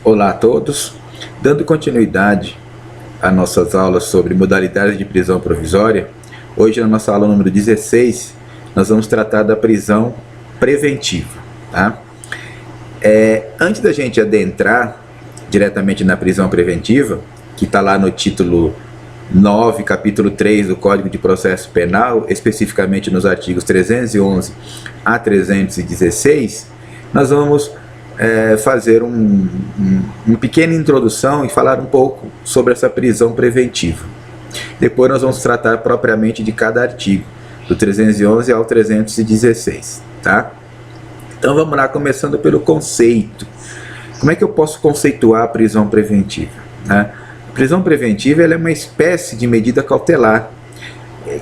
Olá a todos, dando continuidade às nossas aulas sobre modalidades de prisão provisória, hoje na nossa aula número 16, nós vamos tratar da prisão preventiva. Tá? Antes da gente adentrar diretamente na prisão preventiva, que está lá no título 9, capítulo 3 do Código de Processo Penal, especificamente nos artigos 311 a 316, nós vamos fazer uma pequena introdução e falar um pouco sobre essa prisão preventiva. Depois nós vamos tratar propriamente de cada artigo, do 311 ao 316, tá? Então vamos lá, começando pelo conceito. Como é que eu posso conceituar a prisão preventiva? Né? A prisão preventiva ela é uma espécie de medida cautelar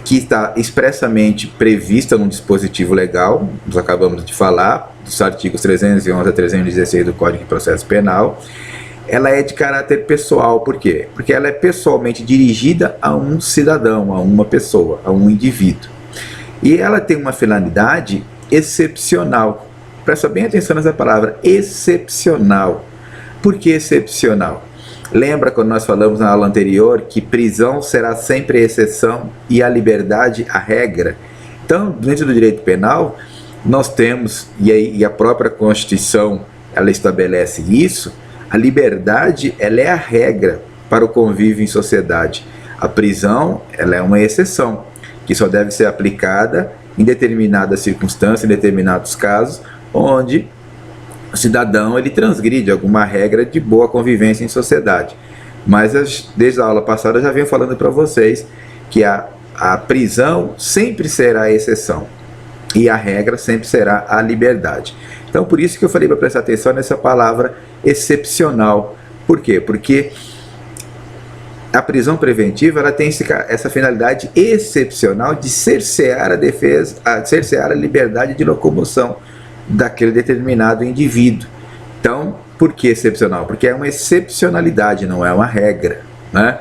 que está expressamente prevista num dispositivo legal, nós acabamos de falar, dos artigos 311 a 316 do Código de Processo Penal. Ela é de caráter pessoal, por quê? Porque ela é pessoalmente dirigida a um cidadão, a uma pessoa, a um indivíduo. E ela tem uma finalidade excepcional. Presta bem atenção nessa palavra, excepcional. Por que excepcional? Lembra quando nós falamos na aula anterior que prisão será sempre a exceção e a liberdade a regra? Então, dentro do direito penal, nós temos, e a própria Constituição ela estabelece isso, a liberdade ela é a regra para o convívio em sociedade. A prisão ela é uma exceção, que só deve ser aplicada em determinadas circunstâncias, em determinados casos, onde o cidadão ele transgride alguma regra de boa convivência em sociedade. Mas desde a aula passada eu já venho falando para vocês que a prisão sempre será a exceção e a regra sempre será a liberdade. Então por isso que eu falei para prestar atenção nessa palavra excepcional. Por quê? Porque a prisão preventiva ela tem essa finalidade excepcional de cercear a defesa, cercear a liberdade de locomoção daquele determinado indivíduo. Então, por que excepcional? Porque é uma excepcionalidade, não é uma regra, né?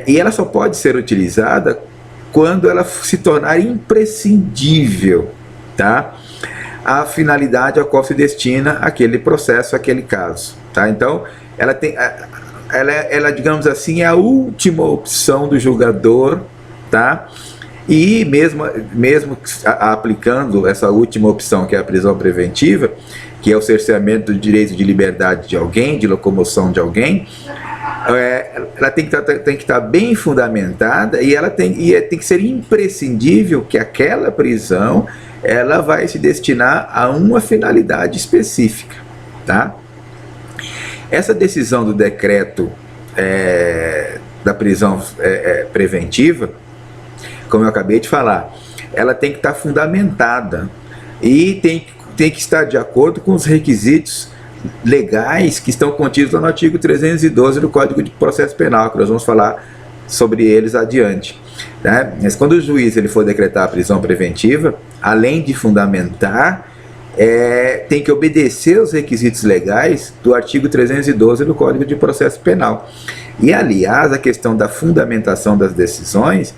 E ela só pode ser utilizada quando ela se tornar imprescindível, tá? A finalidade a qual se destina aquele processo, aquele caso, tá? Então, ela, digamos assim, é a última opção do julgador, tá? E mesmo aplicando essa última opção, que é a prisão preventiva, que é o cerceamento do direito de liberdade de alguém, de locomoção de alguém, ela tem que estar bem fundamentada e ela tem que ser imprescindível que aquela prisão ela vai se destinar a uma finalidade específica, tá? Essa decisão do decreto da prisão preventiva, como eu acabei de falar, ela tem que estar fundamentada e tem que estar de acordo com os requisitos legais que estão contidos no artigo 312 do Código de Processo Penal, que nós vamos falar sobre eles adiante, né? Mas quando o juiz ele for decretar a prisão preventiva, além de fundamentar, tem que obedecer os requisitos legais do artigo 312 do Código de Processo Penal. E aliás, a questão da fundamentação das decisões,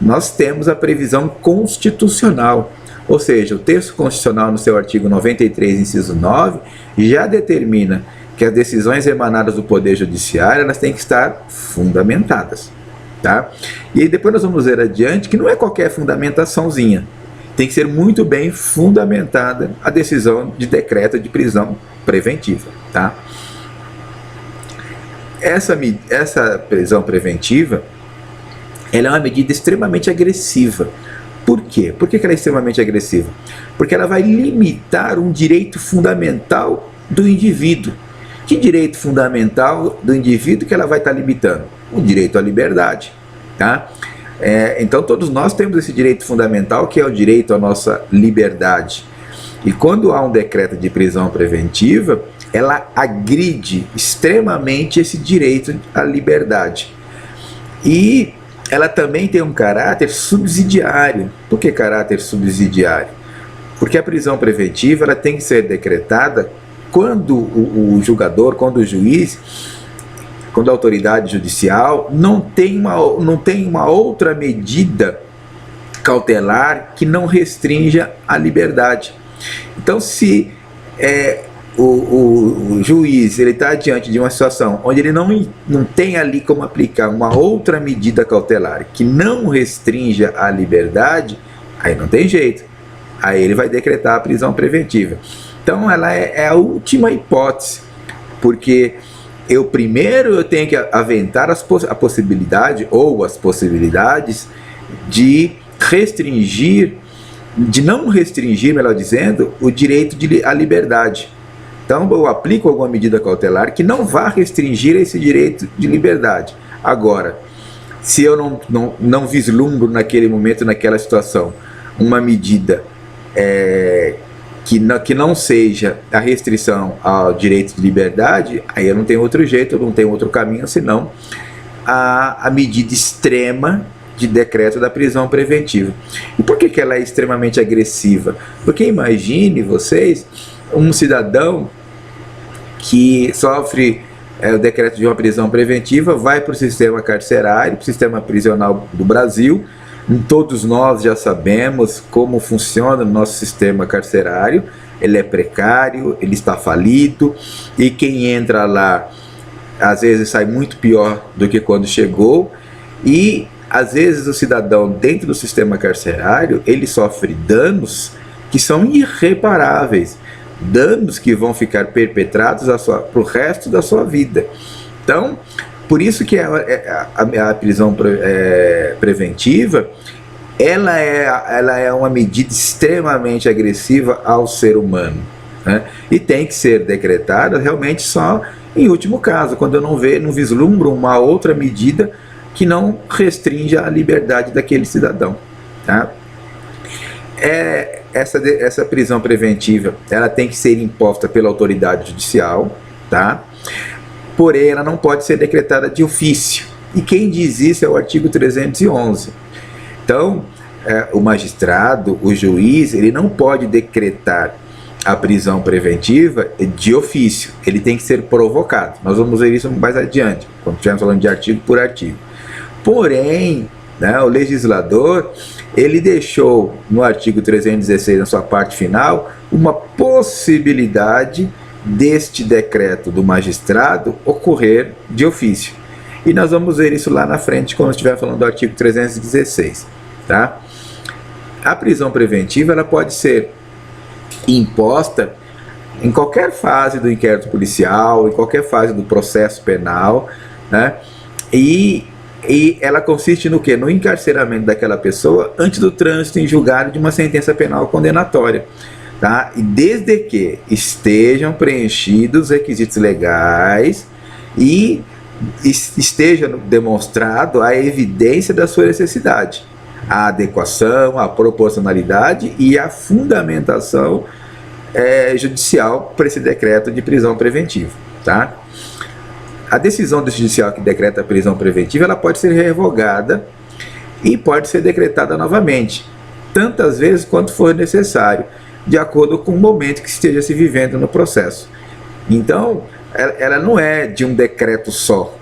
nós temos a previsão constitucional, ou seja, o texto constitucional no seu artigo 93, inciso 9, já determina que as decisões emanadas do Poder Judiciário elas têm que estar fundamentadas, tá? E aí depois nós vamos ver adiante que não é qualquer fundamentaçãozinha, tem que ser muito bem fundamentada a decisão de decreto de prisão preventiva, tá? Essa prisão preventiva ela é uma medida extremamente agressiva. Por quê? Por que ela é extremamente agressiva? Porque ela vai limitar um direito fundamental do indivíduo. Que direito fundamental do indivíduo que ela vai estar limitando? O direito à liberdade, tá? Então todos nós temos esse direito fundamental que é o direito à nossa liberdade. E quando há um decreto de prisão preventiva, ela agride extremamente esse direito à liberdade. E ela também tem um caráter subsidiário. Por que caráter subsidiário? Porque a prisão preventiva ela tem que ser decretada quando o julgador, quando o juiz, quando a autoridade judicial não tem uma outra medida cautelar que não restrinja a liberdade. Então, se o juiz ele está diante de uma situação onde ele não tem ali como aplicar uma outra medida cautelar que não restrinja a liberdade, aí não tem jeito. Aí ele vai decretar a prisão preventiva. Então ela é a última hipótese, porque eu tenho que aventar a possibilidade ou as possibilidades de não restringir, melhor dizendo, o direito à liberdade. Então eu aplico alguma medida cautelar que não vá restringir esse direito de liberdade. Agora, se eu não vislumbro naquele momento, naquela situação, uma medida que não seja a restrição ao direito de liberdade, aí eu não tenho outro jeito, eu não tenho outro caminho senão a medida extrema de decreto da prisão preventiva. E por que ela é extremamente agressiva? Porque imagine vocês um cidadão que sofre o decreto de uma prisão preventiva, vai para o sistema carcerário, para o sistema prisional do Brasil. Todos nós já sabemos como funciona o nosso sistema carcerário. Ele é precário, ele está falido, e quem entra lá às vezes sai muito pior do que quando chegou, e às vezes o cidadão dentro do sistema carcerário ele sofre danos que são irreparáveis, danos que vão ficar perpetrados para o resto da sua vida. Então, por isso que a prisão preventiva ela é uma medida extremamente agressiva ao ser humano, né? E tem que ser decretada realmente só em último caso, quando eu não vislumbro uma outra medida que não restrinja a liberdade daquele cidadão, tá? Essa prisão preventiva ela tem que ser imposta pela autoridade judicial, tá? Porém ela não pode ser decretada de ofício, e quem diz isso é o artigo 311. Então o magistrado, o juiz, ele não pode decretar a prisão preventiva de ofício, ele tem que ser provocado. Nós vamos ver isso mais adiante, quando estivermos falando de artigo por artigo. Porém, né, o legislador ele deixou no artigo 316, na sua parte final, uma possibilidade deste decreto do magistrado ocorrer de ofício. E nós vamos ver isso lá na frente, quando estiver falando do artigo 316. Tá? A prisão preventiva ela pode ser imposta em qualquer fase do inquérito policial, em qualquer fase do processo penal, né? E ela consiste no quê? No encarceramento daquela pessoa antes do trânsito em julgado de uma sentença penal condenatória, tá? E desde que estejam preenchidos os requisitos legais e esteja demonstrado a evidência da sua necessidade, a adequação, a proporcionalidade e a fundamentação judicial para esse decreto de prisão preventiva, tá? A decisão do judicial que decreta a prisão preventiva ela pode ser revogada e pode ser decretada novamente, tantas vezes quanto for necessário, de acordo com o momento que esteja se vivendo no processo. Então, ela não é de um decreto só,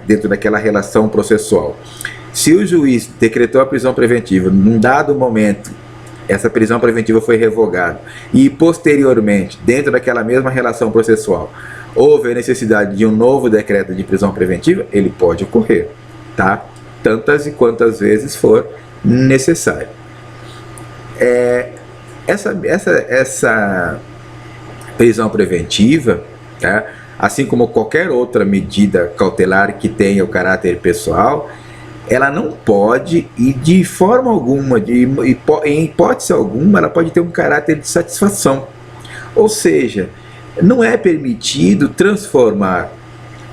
dentro daquela relação processual. Se o juiz decretou a prisão preventiva, num dado momento, essa prisão preventiva foi revogada, e posteriormente, dentro daquela mesma relação processual, houve a necessidade de um novo decreto de prisão preventiva, ele pode ocorrer, tá? Tantas e quantas vezes for necessário. Essa prisão preventiva, tá? Assim como qualquer outra medida cautelar que tenha o caráter pessoal, ela não pode, e de forma alguma, em hipótese alguma, ela pode ter um caráter de satisfação. Ou seja, não é permitido transformar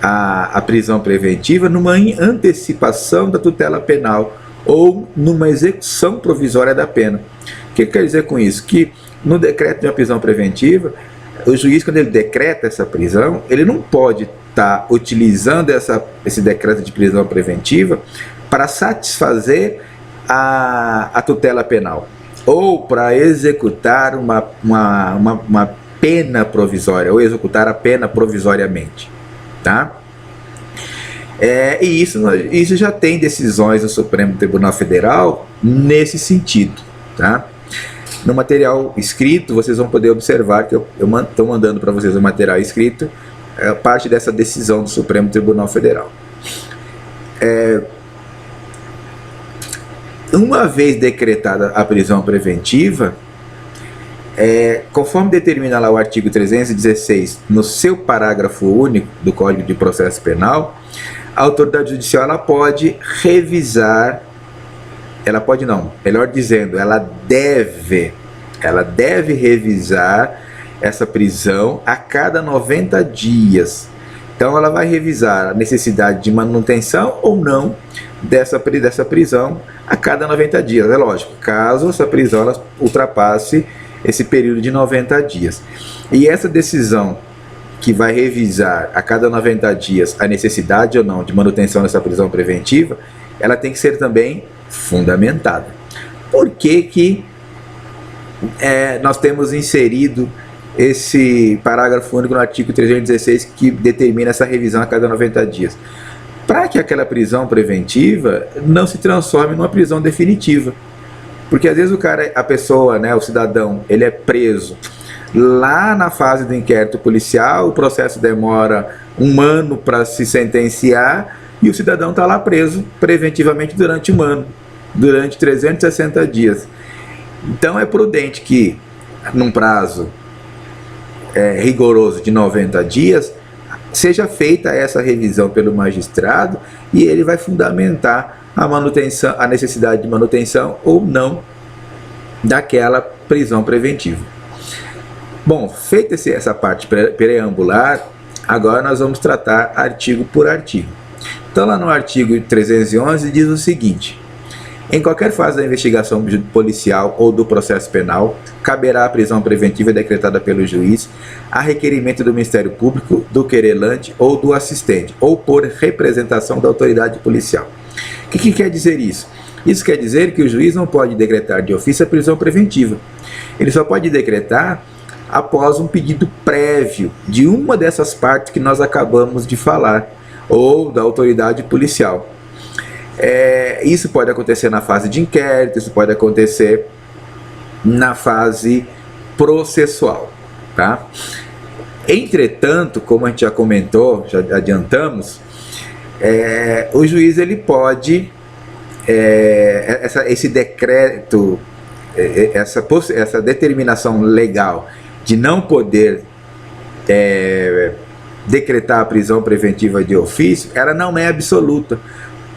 a prisão preventiva numa antecipação da tutela penal ou numa execução provisória da pena. O que quer dizer com isso? Que no decreto de uma prisão preventiva, o juiz, quando ele decreta essa prisão, ele não pode estar utilizando esse decreto de prisão preventiva para satisfazer a tutela penal ou para executar uma pena provisória ou executar a pena provisoriamente, tá? E isso já tem decisões do Supremo Tribunal Federal nesse sentido, tá? No material escrito, vocês vão poder observar que eu estou mandando para vocês o material escrito, parte dessa decisão do Supremo Tribunal Federal. Uma vez decretada a prisão preventiva, conforme determina lá o artigo 316, no seu parágrafo único do Código de Processo Penal, a autoridade judicial ela pode revisar, ela pode não, melhor dizendo, ela deve revisar essa prisão a cada 90 dias. Então ela vai revisar a necessidade de manutenção ou não dessa prisão a cada 90 dias. É lógico, caso essa prisão ela ultrapasse esse período de 90 dias. E essa decisão que vai revisar a cada 90 dias a necessidade ou não de manutenção dessa prisão preventiva, ela tem que ser também fundamentada. Por que que nós temos inserido esse parágrafo único no artigo 316 que determina essa revisão a cada 90 dias? Para que aquela prisão preventiva não se transforme numa prisão definitiva. Porque às vezes a pessoa, o cidadão, ele é preso lá na fase do inquérito policial, o processo demora 1 ano para se sentenciar e o cidadão está lá preso preventivamente durante 1 ano, durante 360 dias. Então é prudente que, num prazo rigoroso de 90 dias, seja feita essa revisão pelo magistrado e ele vai fundamentar a necessidade de manutenção ou não daquela prisão preventiva. Bom, feita essa parte preambular, agora nós vamos tratar artigo por artigo. Então lá no artigo 311 diz o seguinte: em qualquer fase da investigação policial ou do processo penal, caberá a prisão preventiva decretada pelo juiz a requerimento do Ministério Público, do querelante ou do assistente, ou por representação da autoridade policial. O que quer dizer isso? Isso quer dizer que o juiz não pode decretar de ofício a prisão preventiva. Ele só pode decretar após um pedido prévio de uma dessas partes que nós acabamos de falar, ou da autoridade policial. Isso pode acontecer na fase de inquérito, isso pode acontecer na fase processual, tá? Entretanto, como a gente já comentou, já adiantamos, o juiz ele pode, esse decreto, essa determinação legal de não poder decretar a prisão preventiva de ofício, ela não é absoluta.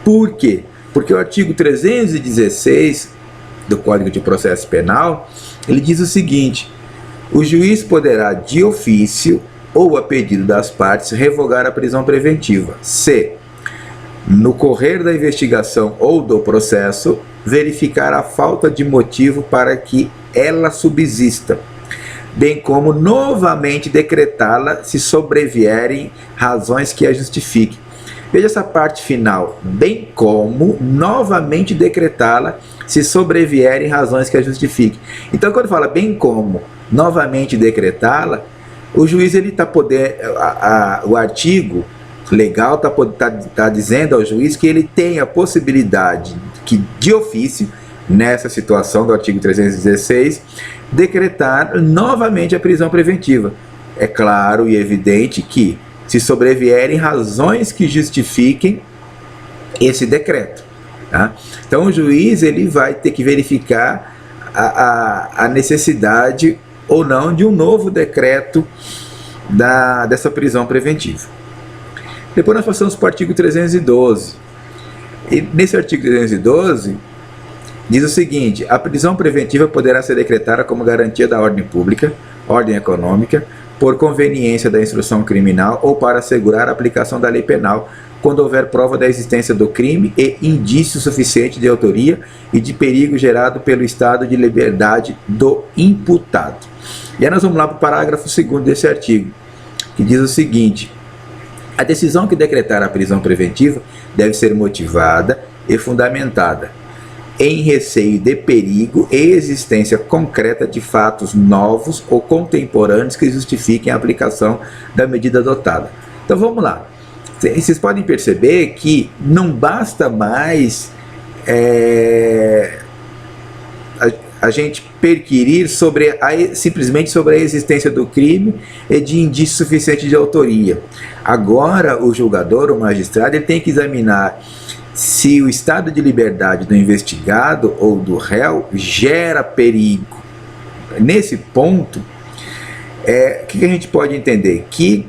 Por quê? Porque o artigo 316 do Código de Processo Penal, ele diz o seguinte: o juiz poderá de ofício ou a pedido das partes revogar a prisão preventiva, se, no correr da investigação ou do processo, verificar a falta de motivo para que ela subsista, bem como novamente decretá-la se sobrevierem razões que a justifiquem. Veja essa parte final, bem como novamente decretá-la se sobrevierem razões que a justifiquem. Então quando fala bem como novamente decretá-la, o juiz ele está podendo, o artigo legal está dizendo ao juiz que ele tem a possibilidade que de ofício, nessa situação do artigo 316, decretar novamente a prisão preventiva. É claro e evidente que se sobrevierem razões que justifiquem esse decreto, tá? Então o juiz ele vai ter que verificar a necessidade ou não de um novo decreto dessa prisão preventiva. Depois nós passamos para o artigo 312. E nesse artigo 312 diz o seguinte: a prisão preventiva poderá ser decretada como garantia da ordem pública, ordem econômica, por conveniência da instrução criminal ou para assegurar a aplicação da lei penal, quando houver prova da existência do crime e indício suficiente de autoria e de perigo gerado pelo estado de liberdade do imputado. E aí nós vamos lá para o parágrafo 2º desse artigo, que diz o seguinte: a decisão que decretar a prisão preventiva deve ser motivada e fundamentada em receio de perigo e existência concreta de fatos novos ou contemporâneos que justifiquem a aplicação da medida adotada. Então vamos lá. Vocês podem perceber que não basta mais a gente perquirir simplesmente sobre a existência do crime e de indício suficiente de autoria. Agora, o julgador, o magistrado, ele tem que examinar se o estado de liberdade do investigado ou do réu gera perigo. Nesse ponto, o que a gente pode entender? Que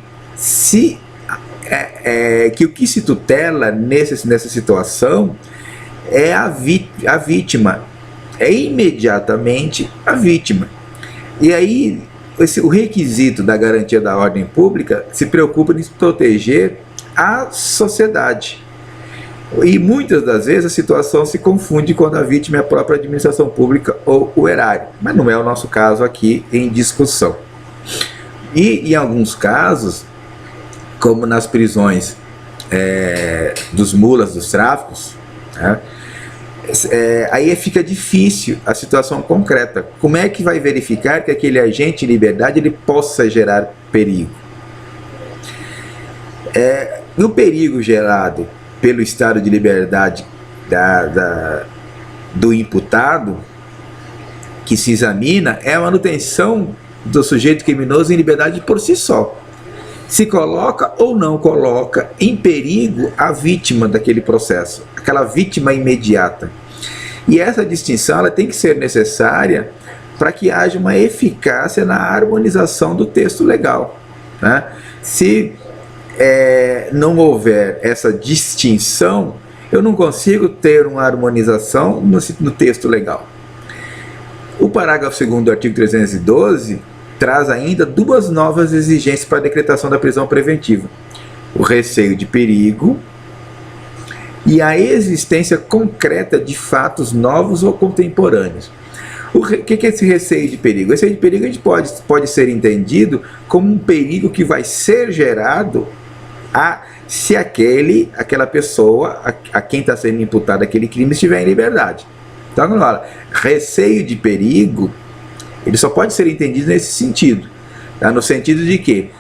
o que se tutela nessa situação é a vítima, é imediatamente a vítima. E aí o requisito da garantia da ordem pública se preocupa em proteger a sociedade. E muitas das vezes a situação se confunde quando a vítima é a própria administração pública ou o erário, mas não é o nosso caso aqui em discussão. E em alguns casos, como nas prisões dos mulas, dos tráficos, né, aí fica difícil a situação concreta. Como é que vai verificar que aquele agente de liberdade ele possa gerar perigo? E o perigo gerado pelo estado de liberdade do imputado, que se examina, é a manutenção do sujeito criminoso em liberdade por si só. Se coloca ou não coloca em perigo a vítima daquele processo, aquela vítima imediata. E essa distinção ela tem que ser necessária para que haja uma eficácia na harmonização do texto legal, né? Se não houver essa distinção, eu não consigo ter uma harmonização no texto legal. O parágrafo 2º do artigo 312 traz ainda duas novas exigências para a decretação da prisão preventiva: o receio de perigo e a existência concreta de fatos novos ou contemporâneos. O que é esse receio de perigo? Esse receio de perigo a gente pode ser entendido como um perigo que vai ser gerado se aquela pessoa, a quem está sendo imputado aquele crime, estiver em liberdade. Então, quando fala receio de perigo, ele só pode ser entendido nesse sentido, tá? No sentido de que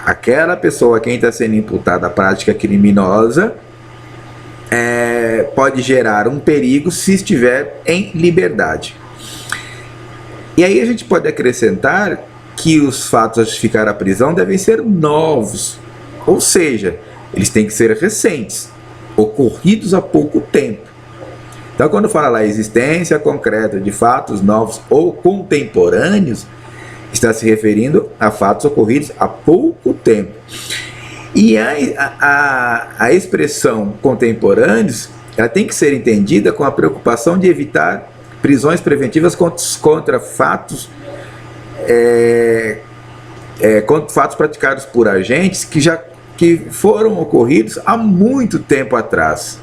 aquela pessoa a quem está sendo imputada a prática criminosa pode gerar um perigo se estiver em liberdade. E aí a gente pode acrescentar que os fatos a justificar a prisão devem ser novos, ou seja, eles têm que ser recentes, ocorridos há pouco tempo. Então, quando fala lá existência concreta de fatos novos ou contemporâneos, está se referindo a fatos ocorridos há pouco tempo. E a expressão contemporâneos, ela tem que ser entendida com a preocupação de evitar prisões preventivas contra fatos praticados por agentes que foram ocorridos há muito tempo atrás,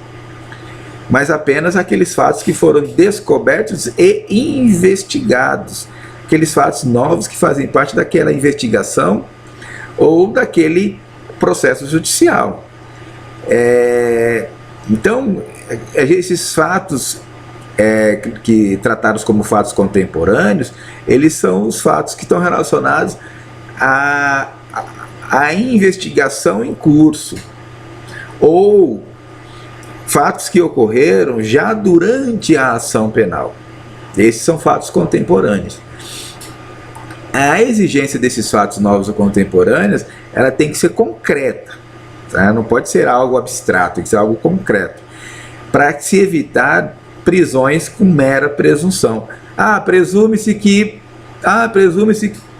mas apenas aqueles fatos que foram descobertos e investigados, aqueles fatos novos que fazem parte daquela investigação ou daquele processo judicial. Então, esses fatos que tratados como fatos contemporâneos, eles são os fatos que estão relacionados à investigação em curso, ou fatos que ocorreram já durante a ação penal. Esses são fatos contemporâneos. A exigência desses fatos novos ou contemporâneos, ela tem que ser concreta, tá? Não pode ser algo abstrato, tem que ser algo concreto, para se evitar prisões com mera presunção. Presume-se que...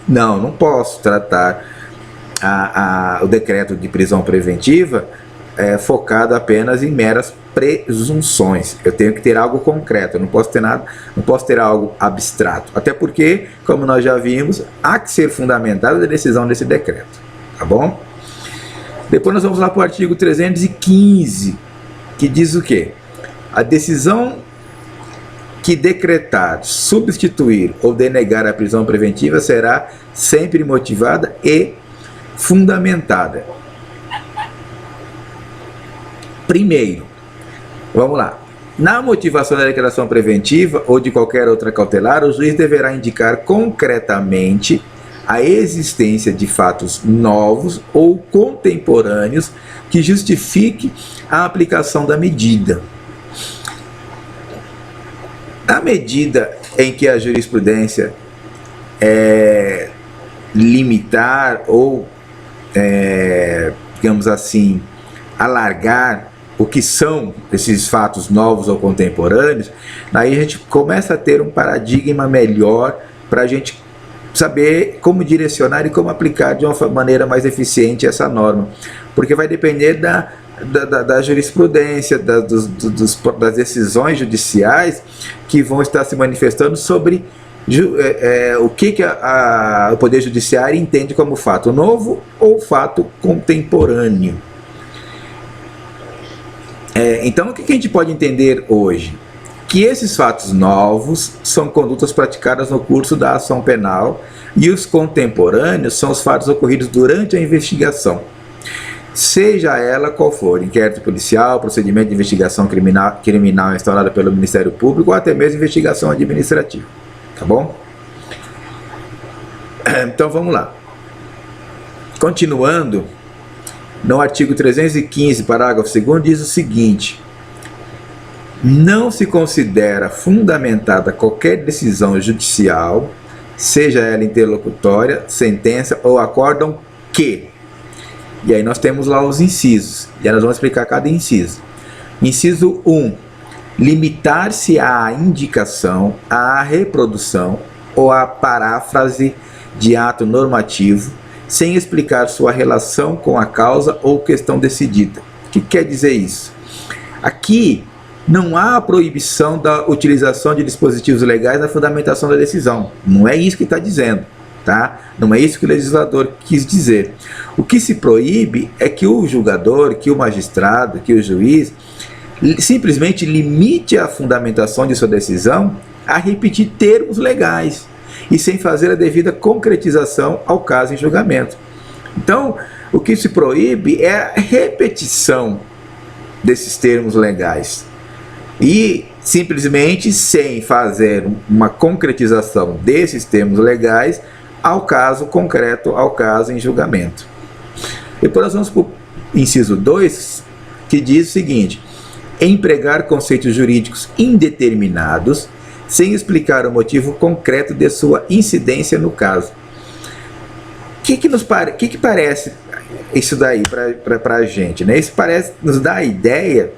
Não posso tratar o decreto de prisão preventiva focado apenas em meras presunções. Eu tenho que ter algo concreto, eu não posso ter algo abstrato. Até porque, como nós já vimos, há que ser fundamentada a decisão desse decreto. Tá bom? Depois nós vamos lá para o artigo 315, que diz o quê? A decisão que decretar, substituir ou denegar a prisão preventiva será sempre motivada e fundamentada. Primeiro, vamos lá. Na motivação da declaração preventiva ou de qualquer outra cautelar, o juiz deverá indicar concretamente a existência de fatos novos ou contemporâneos que justifique a aplicação da medida. A medida em que a jurisprudência limitar ou, digamos assim, alargar o que são esses fatos novos ou contemporâneos, aí a gente começa a ter um paradigma melhor para a gente saber como direcionar e como aplicar de uma maneira mais eficiente essa norma, porque vai depender da jurisprudência, das decisões judiciais que vão estar se manifestando sobre o que o Poder Judiciário entende como fato novo ou fato contemporâneo. Então, o que a gente pode entender hoje? Que esses fatos novos são condutas praticadas no curso da ação penal e os contemporâneos são os fatos ocorridos durante a investigação, seja ela qual for, inquérito policial, procedimento de investigação criminal instaurado pelo Ministério Público ou até mesmo investigação administrativa, tá bom? Então vamos lá. Continuando, no artigo 315, parágrafo 2º, diz o seguinte: não se considera fundamentada qualquer decisão judicial, seja ela interlocutória, sentença ou acórdão que... E aí nós temos lá os incisos, e aí nós vamos explicar cada inciso. Inciso 1. Limitar-se à indicação, à reprodução ou à paráfrase de ato normativo, sem explicar sua relação com a causa ou questão decidida. O que quer dizer isso? Aqui não há proibição da utilização de dispositivos legais na fundamentação da decisão. Não é isso que está dizendo, tá? Não é isso que o legislador quis dizer. O que se proíbe é que o julgador, que o magistrado, que o juiz simplesmente limite a fundamentação de sua decisão a repetir termos legais e sem fazer a devida concretização ao caso em julgamento. Então, o que se proíbe é a repetição desses termos legais e simplesmente sem fazer uma concretização desses termos legais ao caso concreto, ao caso em julgamento. Depois nós vamos para o inciso 2, que diz o seguinte: empregar conceitos jurídicos indeterminados sem explicar o motivo concreto de sua incidência no caso. O que parece isso daí para a gente, né? Isso parece nos dá a ideia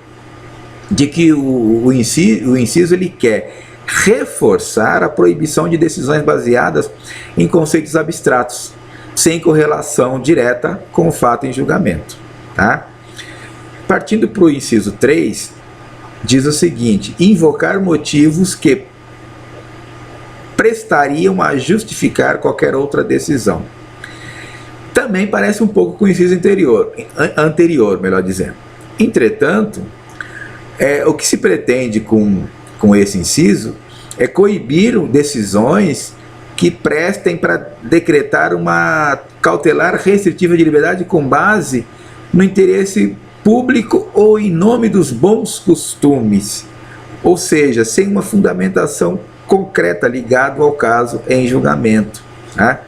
de que o inciso ele quer reforçar a proibição de decisões baseadas em conceitos abstratos, sem correlação direta com o fato em julgamento, tá? Partindo para o inciso 3, diz o seguinte: invocar motivos que prestariam a justificar qualquer outra decisão. Também parece um pouco com o inciso anterior, melhor dizendo. Entretanto, o que se pretende com esse inciso é coibir decisões que prestem para decretar uma cautelar restritiva de liberdade com base no interesse público ou em nome dos bons costumes, ou seja, sem uma fundamentação concreta ligada ao caso em julgamento, tá?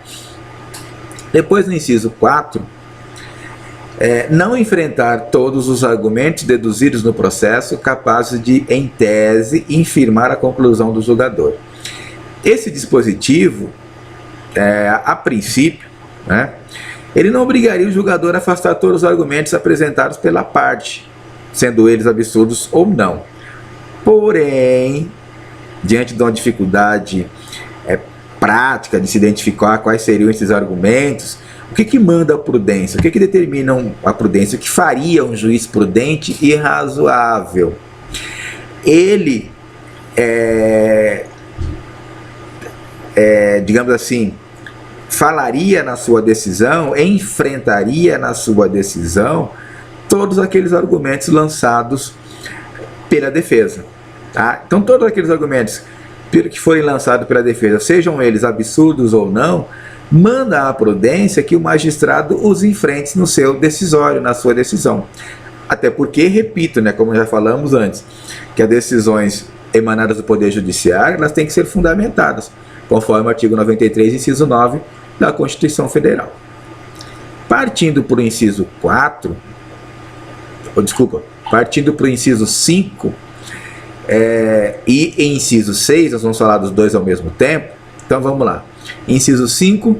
Depois, no inciso 4, não enfrentar todos os argumentos deduzidos no processo capazes de, em tese, infirmar a conclusão do julgador. Esse dispositivo, a princípio, né, ele não obrigaria o julgador a afastar todos os argumentos apresentados pela parte, sendo eles absurdos ou não. Porém, diante de uma dificuldade prática de se identificar quais seriam esses argumentos, o que manda a prudência? O que determina a prudência? O que faria um juiz prudente e razoável? Ele, digamos assim, falaria na sua decisão, enfrentaria na sua decisão todos aqueles argumentos lançados pela defesa, tá? Então, todos aqueles argumentos que forem lançados pela defesa, sejam eles absurdos ou não, manda a prudência que o magistrado os enfrente no seu decisório, na sua decisão. Até porque, repito, né, como já falamos antes, que as decisões emanadas do Poder Judiciário, elas têm que ser fundamentadas, conforme o artigo 93, inciso 9 da Constituição Federal. Partindo para o inciso 4, partindo para o inciso 5, E em inciso 6, nós vamos falar dos dois ao mesmo tempo. Então vamos lá. Inciso 5,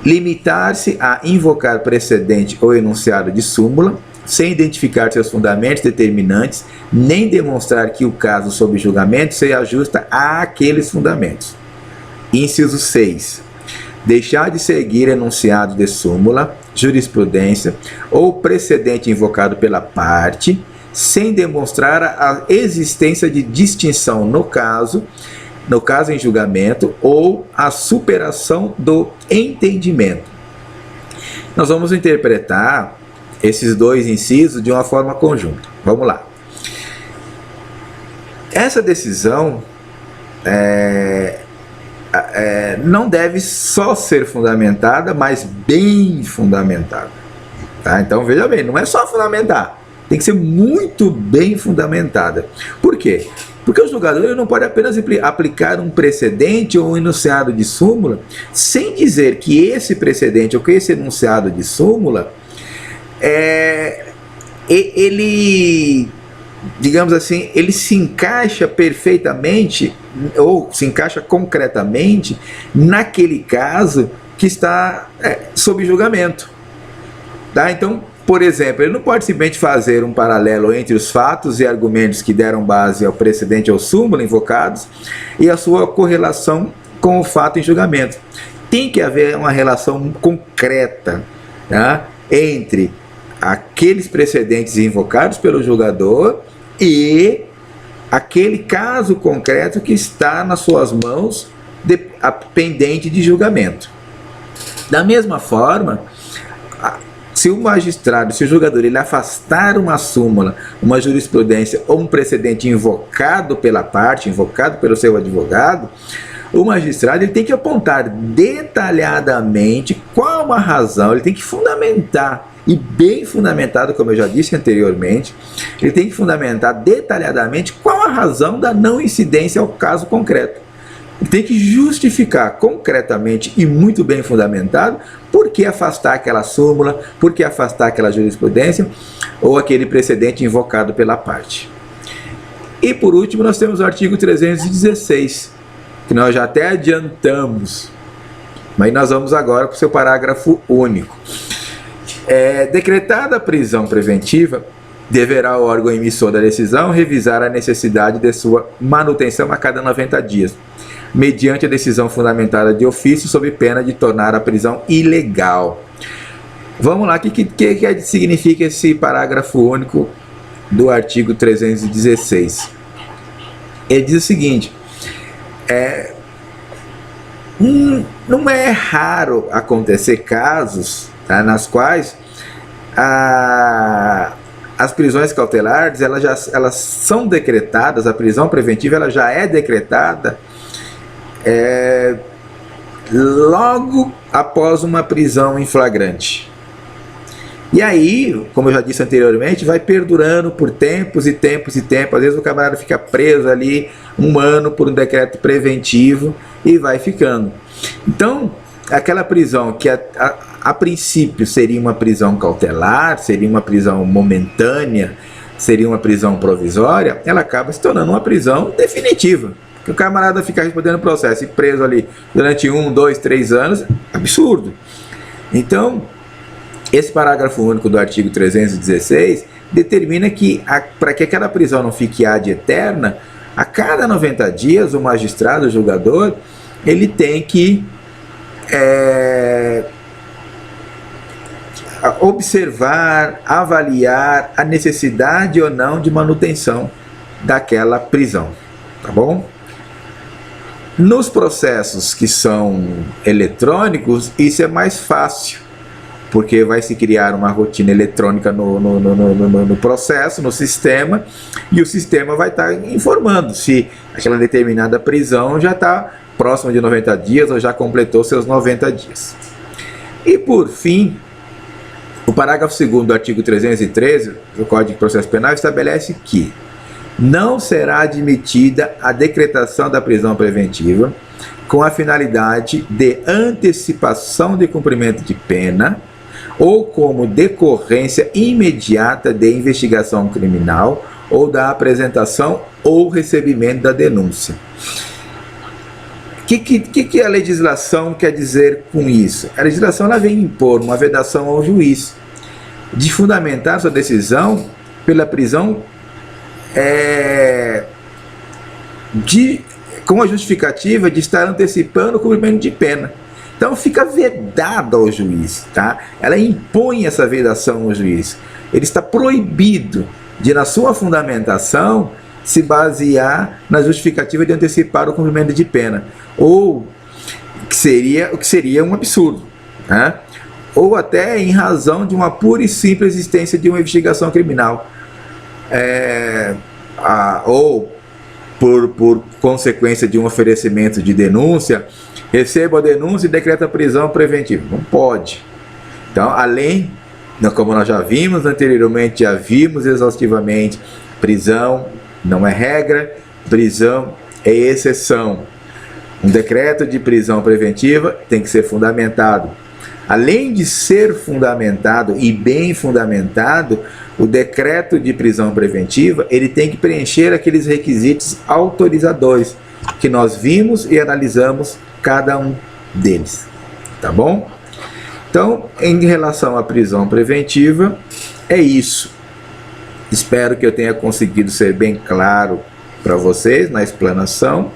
limitar-se a invocar precedente ou enunciado de súmula, sem identificar seus fundamentos determinantes, nem demonstrar que o caso sob julgamento se ajusta àqueles fundamentos. Inciso 6. Deixar de seguir enunciado de súmula, jurisprudência ou precedente invocado pela parte, sem demonstrar a existência de distinção no caso em julgamento ou a superação do entendimento. Nós vamos interpretar esses dois incisos de uma forma conjunta. Vamos lá. Essa decisão não deve só ser fundamentada, mas bem fundamentada. Tá? Então veja bem, não é só fundamentar, tem que ser muito bem fundamentada. Por quê? Porque o julgador ele não pode apenas aplicar um precedente ou um enunciado de súmula sem dizer que esse precedente ou que esse enunciado de súmula ele, digamos assim, ele se encaixa perfeitamente ou se encaixa concretamente naquele caso que está sob julgamento. Tá? Então, por exemplo, ele não pode simplesmente fazer um paralelo entre os fatos e argumentos que deram base ao precedente ou súmula invocados e a sua correlação com o fato em julgamento. Tem que haver uma relação concreta, tá? Entre aqueles precedentes invocados pelo julgador e aquele caso concreto que está nas suas mãos pendente de julgamento. Da mesma forma, se o magistrado, se o julgador, ele afastar uma súmula, uma jurisprudência ou um precedente invocado pela parte, invocado pelo seu advogado, o magistrado ele tem que apontar detalhadamente qual a razão, ele tem que fundamentar, e bem fundamentado, como eu já disse anteriormente, ele tem que fundamentar detalhadamente qual a razão da não incidência ao caso concreto. Ele tem que justificar concretamente e muito bem fundamentado por que afastar aquela súmula, por que afastar aquela jurisprudência ou aquele precedente invocado pela parte. E por último nós temos o artigo 316, que nós já até adiantamos, mas nós vamos agora para o seu parágrafo único. Decretada a prisão preventiva, deverá o órgão emissor da decisão revisar a necessidade de sua manutenção a cada 90 dias, mediante a decisão fundamentada de ofício, sob pena de tornar a prisão ilegal. Vamos lá, o que significa esse parágrafo único do artigo 316? Ele diz o seguinte: não é raro acontecer casos, tá, nas quais as prisões cautelares elas são decretadas, a prisão preventiva ela já é decretada logo após uma prisão em flagrante. E aí, como eu já disse anteriormente, vai perdurando por tempos e tempos e tempos. Às vezes o camarada fica preso ali 1 ano por um decreto preventivo e vai ficando. Então, aquela prisão que a princípio seria uma prisão cautelar, seria uma prisão momentânea, seria uma prisão provisória, ela acaba se tornando uma prisão definitiva. Porque o camarada fica respondendo o processo e preso ali durante 1, 2, 3 anos, absurdo. Então, esse parágrafo único do artigo 316 determina que, para que aquela prisão não fique ad eterna, a cada 90 dias o magistrado, o julgador, ele tem que observar, avaliar a necessidade ou não de manutenção daquela prisão, tá bom? Nos processos que são eletrônicos, isso é mais fácil, porque vai se criar uma rotina eletrônica no processo, no sistema, e o sistema vai estar informando se aquela determinada prisão já está próxima de 90 dias ou já completou seus 90 dias. E por fim, o parágrafo 2º do artigo 313 do Código de Processo Penal estabelece que não será admitida a decretação da prisão preventiva com a finalidade de antecipação de cumprimento de pena ou como decorrência imediata de investigação criminal ou da apresentação ou recebimento da denúncia. O que a legislação quer dizer com isso? A legislação ela vem impor uma vedação ao juiz de fundamentar sua decisão pela prisão com a justificativa de estar antecipando o cumprimento de pena. Então fica vedado ao juiz, tá? Ela impõe essa vedação ao juiz. Ele está proibido de, na sua fundamentação, se basear na justificativa de antecipar o cumprimento de pena, ou o que seria um absurdo, né? Ou até em razão de uma pura e simples existência de uma investigação criminal, ou por consequência de um oferecimento de denúncia, receba a denúncia e decreta a prisão preventiva. Não pode. Então, além, como nós já vimos anteriormente, já vimos exaustivamente, prisão não é regra, prisão é exceção. Um decreto de prisão preventiva tem que ser fundamentado. Além de ser fundamentado e bem fundamentado, o decreto de prisão preventiva ele tem que preencher aqueles requisitos autorizadores que nós vimos e analisamos cada um deles, tá bom? Então, em relação à prisão preventiva, é isso. Espero que eu tenha conseguido ser bem claro para vocês na explanação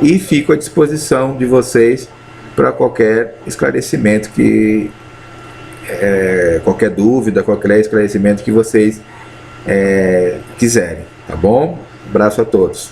e fico à disposição de vocês para qualquer esclarecimento qualquer dúvida, qualquer esclarecimento que vocês quiserem, tá bom? Abraço a todos.